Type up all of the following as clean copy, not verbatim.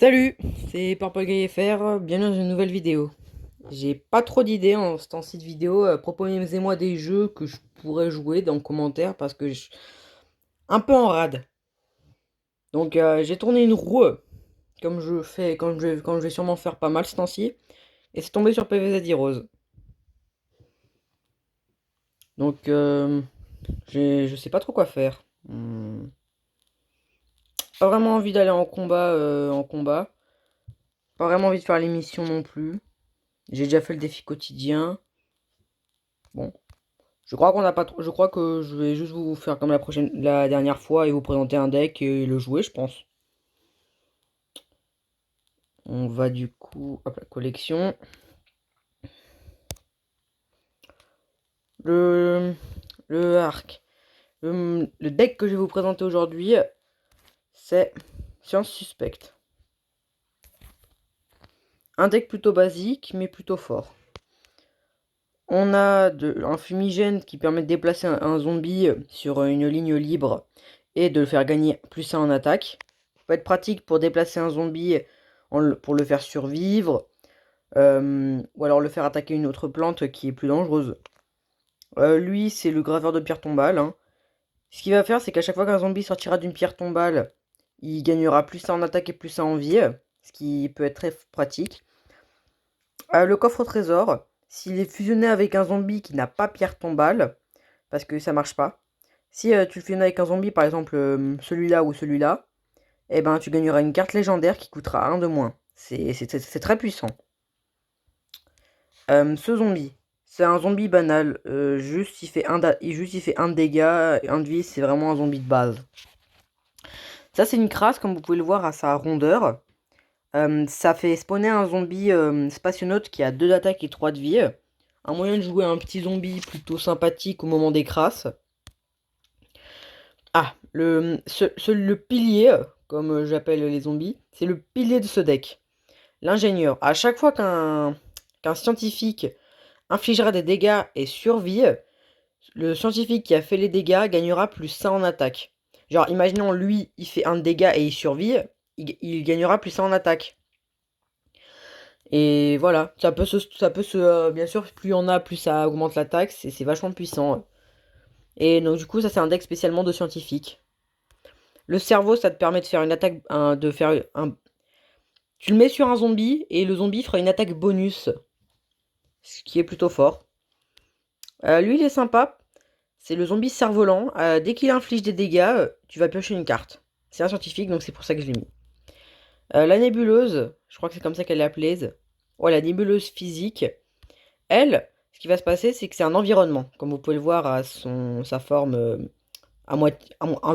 Salut, c'est Purple FR, bienvenue dans une nouvelle vidéo. J'ai pas trop d'idées en ce temps-ci de vidéo, proposez-moi des jeux que je pourrais jouer dans les commentaires parce que je un peu en rade. Donc j'ai tourné une roue, comme je fais, comme je vais sûrement faire pas mal ce temps-ci, et c'est tombé sur PvZ Heroes. Donc je sais pas trop quoi faire. Pas vraiment envie d'aller en combat. Pas vraiment envie de faire l'émission non plus. J'ai déjà fait le défi quotidien. Bon. Je crois qu'on n'a pas trop. Je crois que je vais juste vous faire comme la dernière fois et vous présenter un deck et le jouer, je pense. On va du coup, hop, la collection. Le, le arc. Le deck que je vais vous présenter aujourd'hui, c'est Science Suspecte. Un deck plutôt basique, mais plutôt fort. On a un fumigène qui permet de déplacer un zombie sur une ligne libre et de le faire gagner plus 1 en attaque. Ça peut être pratique pour déplacer un zombie pour le faire survivre, ou alors le faire attaquer une autre plante qui est plus dangereuse. Lui, c'est le graveur de pierre tombale, hein. Ce qu'il va faire, c'est qu'à chaque fois qu'un zombie sortira d'une pierre tombale, il gagnera plus 1 en attaque et plus 1 en vie, ce qui peut être très pratique. Le coffre au trésor, s'il est fusionné avec un zombie qui n'a pas pierre tombale, parce que ça marche pas. Si tu le fusionnes avec un zombie, par exemple celui-là ou celui-là, eh ben tu gagneras une carte légendaire qui coûtera 1 de moins. C'est très puissant. Ce zombie, c'est un zombie banal. Juste il fait un dégât, un de vie, c'est vraiment un zombie de base. Ça c'est une crasse, comme vous pouvez le voir à sa rondeur. Ça fait spawner un zombie spationaute qui a 2 d'attaque et 3 de vie. Un moyen de jouer un petit zombie plutôt sympathique au moment des crasses. Ah, le pilier, comme j'appelle les zombies, c'est le pilier de ce deck. L'ingénieur. À chaque fois qu'un scientifique infligera des dégâts et survit, le scientifique qui a fait les dégâts gagnera plus 100 en attaque. Genre, imaginons lui, il fait un dégât et il survit, il gagnera plus 100 en attaque. Et voilà, bien sûr, plus il y en a, plus ça augmente l'attaque, c'est vachement puissant. Et donc du coup, ça c'est un deck spécialement de scientifique. Le cerveau, ça te permet de faire une attaque, tu le mets sur un zombie et le zombie fera une attaque bonus, ce qui est plutôt fort. Lui, il est sympa. C'est le zombie cerf-volant. Dès qu'il inflige des dégâts, tu vas piocher une carte. C'est un scientifique, donc c'est pour ça que je l'ai mis. La nébuleuse, je crois que c'est comme ça qu'elle l'appelait. Ouais, la nébuleuse physique. Elle, ce qui va se passer, c'est que c'est un environnement. Comme vous pouvez le voir à sa forme à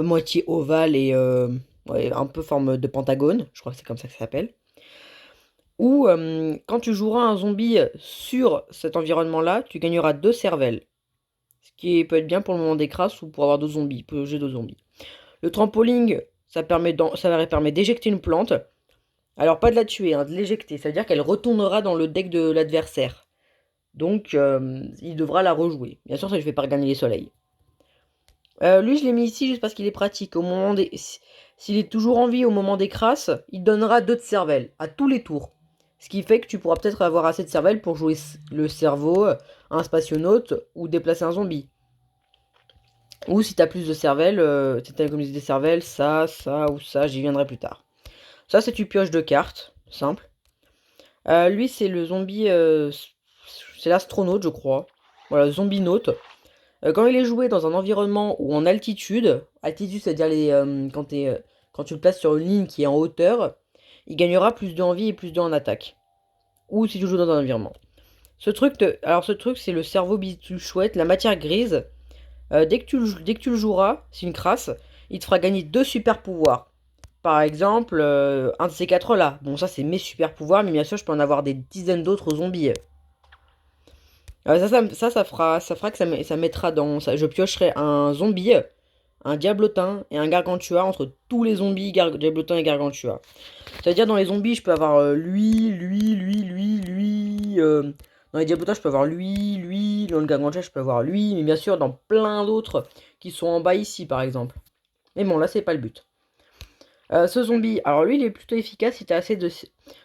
moitié ovale et ouais, un peu forme de pentagone. Je crois que c'est comme ça que ça s'appelle. Ou quand tu joueras un zombie sur cet environnement-là, tu gagneras 2 cervelles. Ce qui peut être bien pour le moment des crasses ou pour avoir 2 zombies, pour jeu de zombies. Le trampoline, ça permet d'éjecter une plante. Alors pas de la tuer, hein, de l'éjecter. C'est-à-dire qu'elle retournera dans le deck de l'adversaire. Donc il devra la rejouer. Bien sûr, ça ne fait pas regagner les soleils. Lui, je l'ai mis ici juste parce qu'il est pratique. S'il est toujours en vie au moment des crasses, il donnera 2 de cervelle à tous les tours. Ce qui fait que tu pourras peut-être avoir assez de cervelle pour jouer le cerveau, un spationaute ou déplacer un zombie. Ou si t'as plus de cervelle, si t'as comme des cervelles, ça ou ça, j'y viendrai plus tard. Ça, c'est tu pioches 2 cartes, simple. Lui, c'est le zombie, c'est l'astronaute, je crois. Voilà, zombie naute. Quand il est joué dans un environnement ou en altitude c'est-à-dire quand tu le places sur une ligne qui est en hauteur, il gagnera plus d'envie et plus de en attaque. Ou si tu joues dans un environnement. Alors ce truc c'est le cerveau bitu chouette, la matière grise. Dès que tu le joueras, c'est une crasse, il te fera gagner 2 super pouvoirs. Par exemple, un de ces quatre là. Bon, ça c'est mes super pouvoirs, mais bien sûr, je peux en avoir des dizaines d'autres zombies. Ça fera que ça mettra dans. Je piocherai un zombie, un diablotin et un gargantua entre tous les zombies, diablotin et gargantua. C'est-à-dire, dans les zombies, je peux avoir lui. Dans les diablotins, je peux avoir lui. Dans le gargantua, je peux avoir lui. Mais bien sûr, dans plein d'autres qui sont en bas ici, par exemple. Mais bon, là, c'est pas le but. Ce zombie, alors lui, il est plutôt efficace si t'as assez de...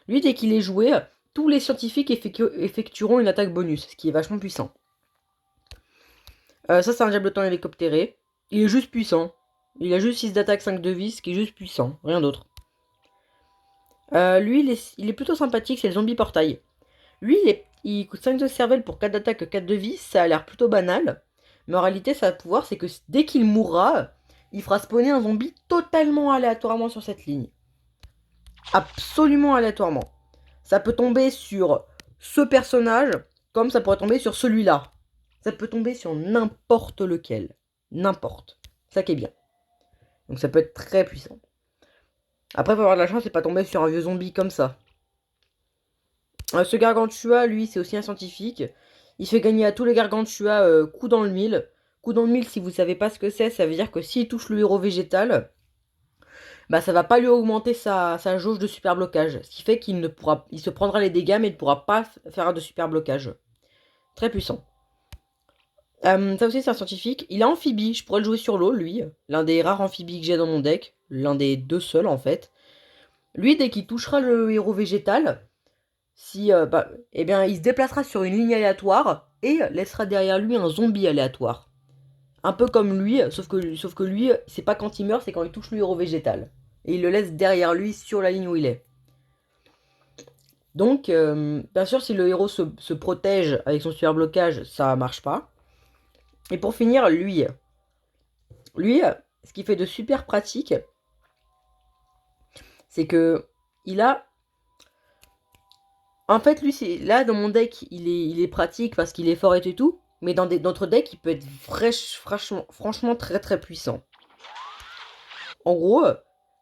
Lui, dès qu'il est joué, tous les scientifiques effectueront une attaque bonus, ce qui est vachement puissant. Ça, c'est un diablotin hélicoptéré. Il est juste puissant. Il a juste 6 d'attaque, 5 de vie, ce qui est juste puissant, rien d'autre. Lui, il est plutôt sympathique, c'est le zombie portail. Lui, il coûte 5 de cervelle pour 4 d'attaque, 4 de vie, ça a l'air plutôt banal. Mais en réalité, sa pouvoir, c'est que dès qu'il mourra, il fera spawner un zombie totalement aléatoirement sur cette ligne. Absolument aléatoirement. Ça peut tomber sur ce personnage, comme ça pourrait tomber sur celui-là. Ça peut tomber sur n'importe lequel. N'importe. Ça qui est bien. Donc ça peut être très puissant. Après, il faut avoir de la chance et pas tomber sur un vieux zombie comme ça. Ce Gargantua, lui, c'est aussi un scientifique. Il fait gagner à tous les Gargantua coup dans le mille. Coup dans le mille, si vous savez pas ce que c'est, ça veut dire que s'il touche le héros végétal, bah ça va pas lui augmenter sa jauge de super blocage. Ce qui fait qu'il ne pourra, il se prendra les dégâts, mais il ne pourra pas faire de super blocage. Très puissant. Ça aussi, c'est un scientifique. Il est amphibie, je pourrais le jouer sur l'eau, lui. L'un des rares amphibies que j'ai dans mon deck. L'un des deux seuls, en fait. Lui, dès qu'il touchera le héros végétal, si, eh bien, il se déplacera sur une ligne aléatoire et laissera derrière lui un zombie aléatoire. Un peu comme lui, sauf que lui, c'est pas quand il meurt, c'est quand il touche le héros végétal. Et il le laisse derrière lui sur la ligne où il est. Donc, bien sûr, si le héros se protège avec son super blocage, ça marche pas. Et pour finir, lui, ce qui fait de super pratique, c'est que il a... En fait, lui, c'est là dans mon deck, il est pratique parce qu'il est fort et tout. Mais dans d'autres decks, il peut être franchement très très puissant. En gros,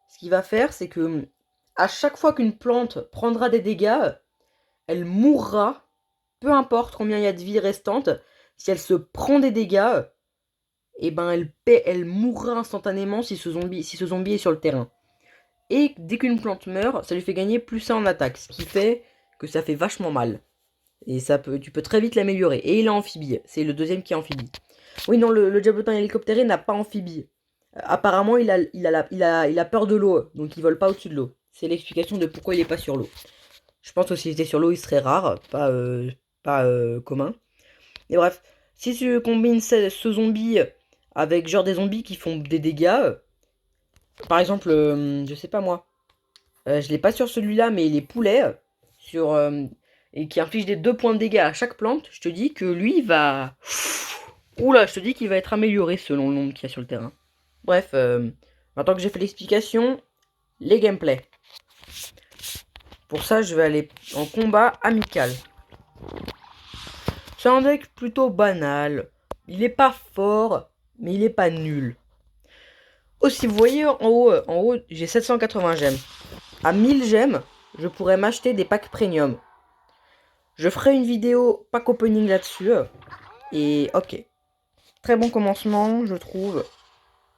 ce qu'il va faire, c'est que à chaque fois qu'une plante prendra des dégâts, elle mourra, peu importe combien il y a de vie restante. Si elle se prend des dégâts, et ben elle mourra instantanément si ce zombie est sur le terrain. Et dès qu'une plante meurt, ça lui fait gagner plus 1 en attaque, ce qui fait que ça fait vachement mal. Et tu peux très vite l'améliorer. Et il est amphibie, c'est le deuxième qui est amphibie. Oui, non, le diablotin hélicoptéré n'a pas amphibie. Apparemment, il a peur de l'eau, donc il vole pas au-dessus de l'eau. C'est l'explication de pourquoi il est pas sur l'eau. Je pense que s'il était sur l'eau, il serait rare, pas commun. Et bref, si tu combines ce zombie avec genre des zombies qui font des dégâts, par exemple, je sais pas moi, je l'ai pas sur celui-là, mais les poulets, sur, et qui inflige des 2 points de dégâts à chaque plante, je te dis que lui, il va... Oula, je te dis qu'il va être amélioré selon le nombre qu'il y a sur le terrain. Bref, maintenant que j'ai fait l'explication, les gameplays. Pour ça, je vais aller en combat amical. C'est un deck plutôt banal. Il est pas fort, mais il est pas nul. Aussi, vous voyez en haut, j'ai 780 gemmes. À 1000 gemmes, je pourrais m'acheter des packs premium. Je ferai une vidéo pack opening là-dessus. Et ok. Très bon commencement, je trouve.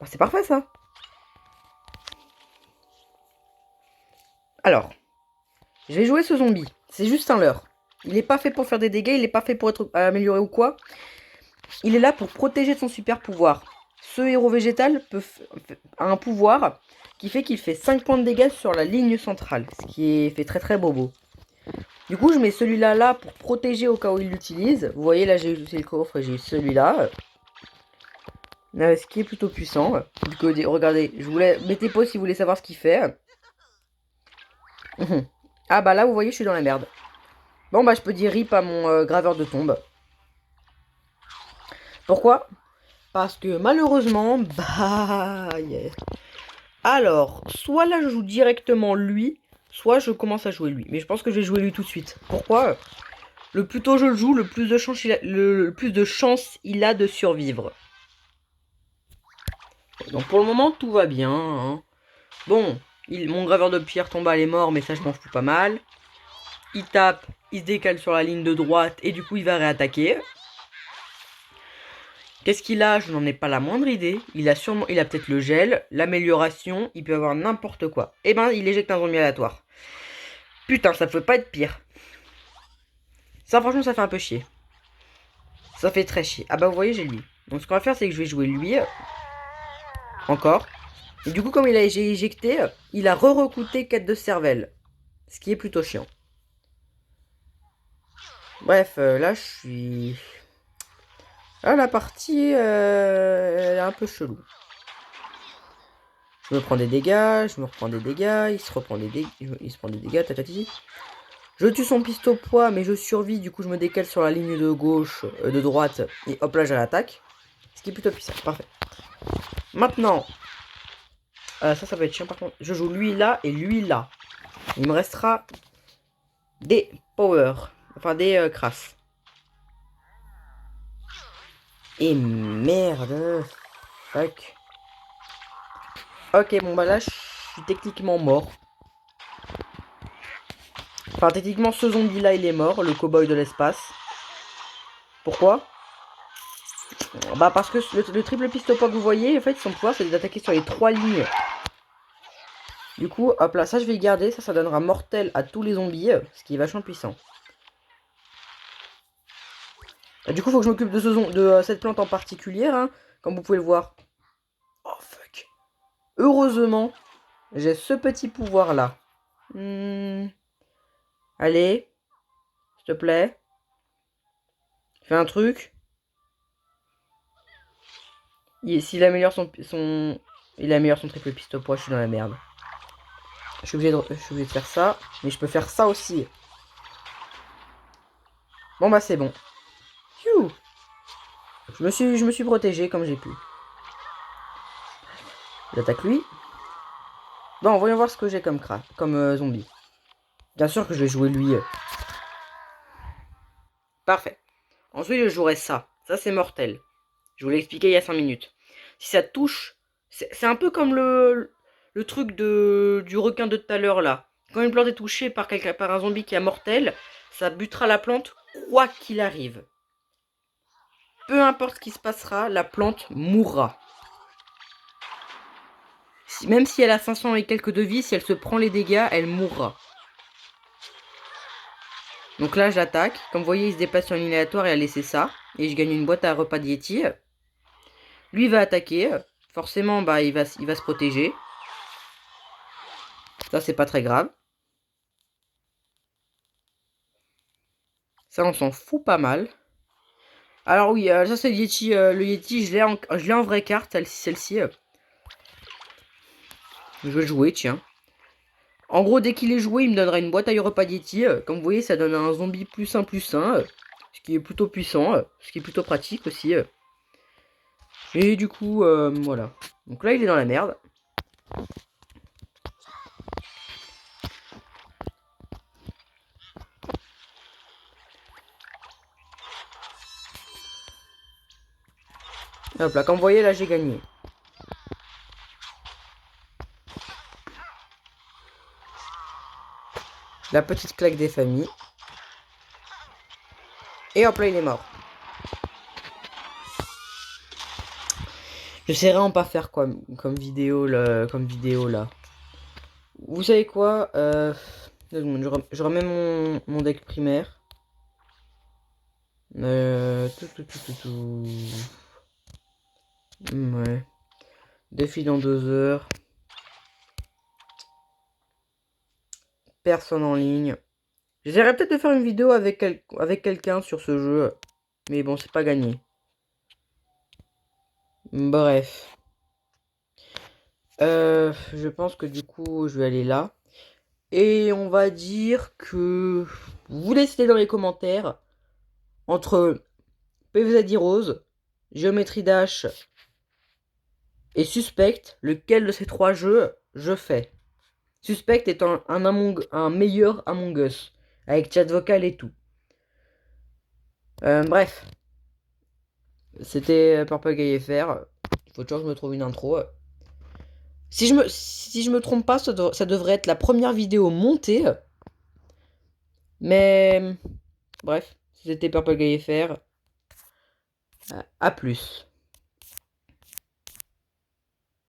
Bah, c'est parfait ça. Alors, je vais jouer ce zombie. C'est juste un leurre. Il n'est pas fait pour faire des dégâts, il n'est pas fait pour être amélioré ou quoi. Il est là pour protéger de son super pouvoir. Ce héros végétal a un pouvoir qui fait qu'il fait 5 points de dégâts sur la ligne centrale. Ce qui fait très très bobo. Du coup, je mets celui-là là pour protéger au cas où il l'utilise. Vous voyez, là, j'ai utilisé le coffre et j'ai celui-là. Ce qui est plutôt puissant. Du coup, regardez, mettez pause si vous voulez savoir ce qu'il fait. Ah bah là, vous voyez, je suis dans la merde. Bon, bah je peux dire rip à mon graveur de tombe. Pourquoi? Parce que malheureusement, bah... Yeah. Alors, soit là je joue directement lui, soit je commence à jouer lui. Mais je pense que je vais jouer lui tout de suite. Pourquoi? Le plus tôt je le joue, le plus de chance il a de survivre. Donc pour le moment, tout va bien. Hein. Bon, mon graveur de pierre tombale est mort, mais ça je m'en fous pas mal. Il tape, il se décale sur la ligne de droite et du coup il va réattaquer. Qu'est-ce qu'il a? Je n'en ai pas la moindre idée. Il a peut-être le gel, l'amélioration, il peut avoir n'importe quoi. Eh ben, il éjecte un zombie aléatoire. Putain, ça peut pas être pire. Ça, franchement, ça fait un peu chier. Ça fait très chier. Ah bah, vous voyez, j'ai lui. Donc, ce qu'on va faire, c'est que je vais jouer lui. Encore. Et du coup, comme il a éjecté, il a re-recouté quête de cervelle. Ce qui est plutôt chiant. Bref, là, je suis... Là, la partie, elle est un peu chelou. Je me prends des dégâts, je me reprends des dégâts, il se reprend des dégâts, il se prend des dégâts, tatati. Je tue son pistolet poids, mais je survis, du coup je me décale sur la ligne de gauche, de droite, et hop là, j'ai l'attaque. Ce qui est plutôt puissant, parfait. Maintenant, ça va être chiant par contre. Je joue lui là et lui là. Il me restera des power, enfin des crasses. Et merde, fuck. Ok, bon bah là, je suis techniquement mort. Enfin, techniquement, ce zombie-là, il est mort, le cow-boy de l'espace. Pourquoi? Bah parce que le triple pistopoi que vous voyez, en fait, son pouvoir, c'est d'attaquer sur les 3 lignes. Du coup, hop là, ça, je vais y garder. Ça donnera mortel à tous les zombies, ce qui est vachement puissant. Et du coup, faut que je m'occupe de cette plante en particulier, hein, comme vous pouvez le voir. Oh, fuck. Heureusement, j'ai ce petit pouvoir-là. Allez, s'il te plaît. Fais un truc. S'il améliore il améliore son triple pistopois, je suis dans la merde. Je suis obligé de faire ça. Mais je peux faire ça aussi. Bon bah c'est bon. Phew. Je me suis protégé comme j'ai pu. J'attaque lui. Bon, voyons voir ce que j'ai comme zombie. Bien sûr que je vais jouer lui. Parfait. Ensuite, je jouerai ça. Ça, c'est mortel. Je vous l'ai expliqué il y a 5 minutes. Si ça touche, c'est un peu comme le truc du requin de tout à l'heure là. Quand une plante est touchée par un zombie qui est mortel, ça butera la plante quoi qu'il arrive. Peu importe ce qui se passera, la plante mourra. Même si elle a 500 et quelques de vie, si elle se prend les dégâts, elle mourra. Donc là, je l'attaque. Comme vous voyez, il se déplace sur une ligne aléatoire et a laissé ça. Et je gagne une boîte à repas de Yeti. Lui va attaquer. Forcément, bah, il va se protéger. Ça, c'est pas très grave. Ça, on s'en fout pas mal. Alors oui, ça c'est le Yeti. Le Yeti, je l'ai en vraie carte, celle-ci. Je vais le jouer, tiens. En gros, dès qu'il est joué, il me donnera une boîte à repas Yeti. Comme vous voyez, ça donne un zombie plus 1 plus 1. Ce qui est plutôt puissant. Ce qui est plutôt pratique aussi. Et du coup, voilà. Donc là, il est dans la merde. Hop là, comme vous voyez, là, j'ai gagné. La petite claque des familles. Et hop là, il est mort. Je sais vraiment pas faire quoi comme vidéo là. Vous savez quoi, je remets mon deck primaire. Ouais. Défi dans 2 heures. Personne en ligne. J'essaierai peut-être de faire une vidéo avec quelqu'un sur ce jeu. Mais bon, c'est pas gagné. Bref. Je pense que du coup, je vais aller là. Et on va dire que vous décidez dans les commentaires entre PvZ Heroes, Géométrie Dash et Suspect, lequel de ces 3 jeux je fais. Suspect est un meilleur Among Us, avec chat vocal et tout. Bref, c'était Purple Guy FR. Il faut toujours que je me trouve une intro. Si je me trompe pas, ça devrait être la première vidéo montée. Mais bref, c'était Purple Guy FR. A plus.